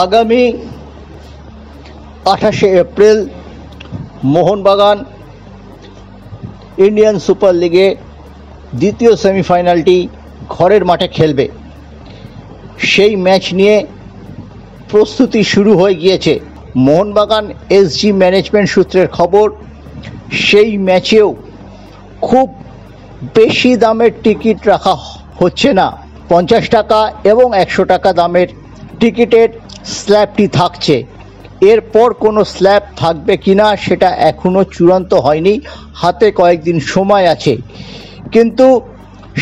আগামী 28শে April Mohun Bagan Indian super লিগে দ্বিতীয় সেমিফাইনালটি ঘরের মাঠে খেলবে। সেই ম্যাচ নিয়ে প্রস্তুতি শুরু হয়ে গিয়েছে। মোহনবাগান এসজি ম্যানেজমেন্ট সূত্রের খবর, সেই ম্যাচেও খুব বেশি দামের টিকিট রাখা হচ্ছে না। 50 টাকা এবং 100 টাকা দামের টিকিটের স্ল্যাবটি থাকছে। এরপর কোনো স্ল্যাব থাকবে কিনা সেটা এখনও চূড়ান্ত হয়নি, হাতে কয়েকদিন সময় আছে। কিন্তু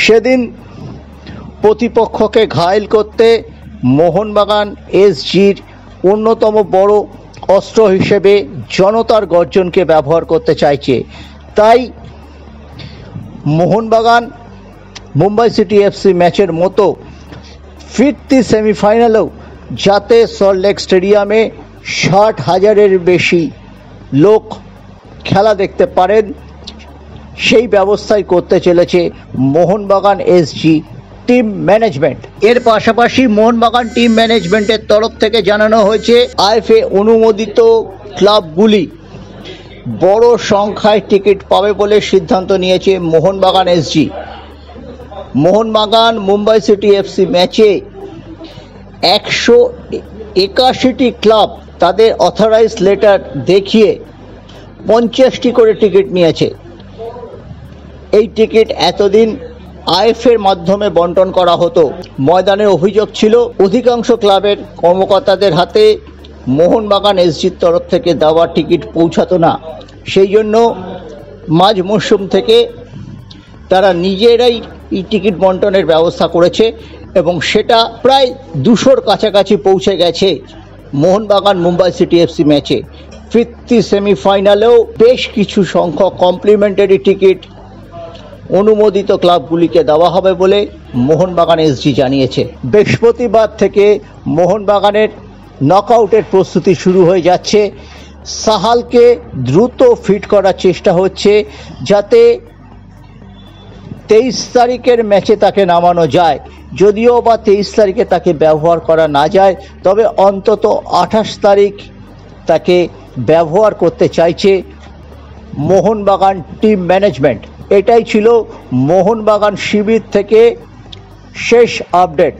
সেদিন প্রতিপক্ষকে ঘায়েল করতে মোহনবাগান এসজির অন্যতম বড় অস্ত্র হিসেবে জনতার গর্জনকে ব্যবহার করতে চাইছে। তাই মোহনবাগান মুম্বাই সিটি এফসি ম্যাচের মতো ফিরতি সেমিফাইনালেও যাতে সল্টলেক স্টেডিয়ামে 60,000-এর বেশি লোক খেলা দেখতে পারেন, সেই ব্যবস্থাই করতে চলেছে মোহনবাগান এসজি টিম ম্যানেজমেন্ট। এর পাশাপাশি মোহনবাগান টিম ম্যানেজমেন্টের তরফ থেকে জানানো হয়েছে আইএফএ অনুমোদিত ক্লাবগুলি বড় সংখ্যায় টিকিট পাবে বলে সিদ্ধান্ত নিয়েছে Mohun Bagan SG. Mohun Bagan Mumbai city FC ম্যাচে 181টি ক্লাব তাদের অথরাইজ লেটার দেখিয়ে 50টি করে টিকিট নিয়েছে। এই টিকিট এতদিন আইএফএর মাধ্যমে বন্টন করা হতো। ময়দানে অভিযোগ ছিল অধিকাংশ ক্লাবের কর্মকর্তাদের হাতে মোহনবাগান এসজির তরফ থেকে দেওয়া টিকিট পৌঁছাতো না। সেই জন্য মাঝ মরশুম থেকে তারা নিজেরাই এই টিকিট বন্টনের ব্যবস্থা করেছে এবং সেটা প্রায় 200-র কাছাকাছি পৌঁছে গেছে মোহনবাগান মুম্বাই সিটি এফসি ম্যাচে। ফিরতি সেমিফাইনালেও বেশ কিছু সংখ্যক কমপ্লিমেন্টারি টিকিট অনুমোদিত ক্লাবগুলিকে দেওয়া হবে বলে মোহনবাগান এসজি জানিয়েছে। বৃহস্পতিবার থেকে মোহনবাগানের নকআউটের প্রস্তুতি শুরু হয়ে যাচ্ছে। সাহালকে দ্রুত ফিট করার চেষ্টা হচ্ছে যাতে 23 তারিখের ম্যাচে তাকে নামানো যায়। যদিও বা 23 তারিখে তাকে ব্যবহার করা না যায়, তবে অন্তত 28 তারিখ তাকে ব্যবহার করতে চাইছে মোহনবাগান টিম ম্যানেজমেন্ট। এটাই ছিল মোহনবাগান শিবির থেকে শেষ আপডেট।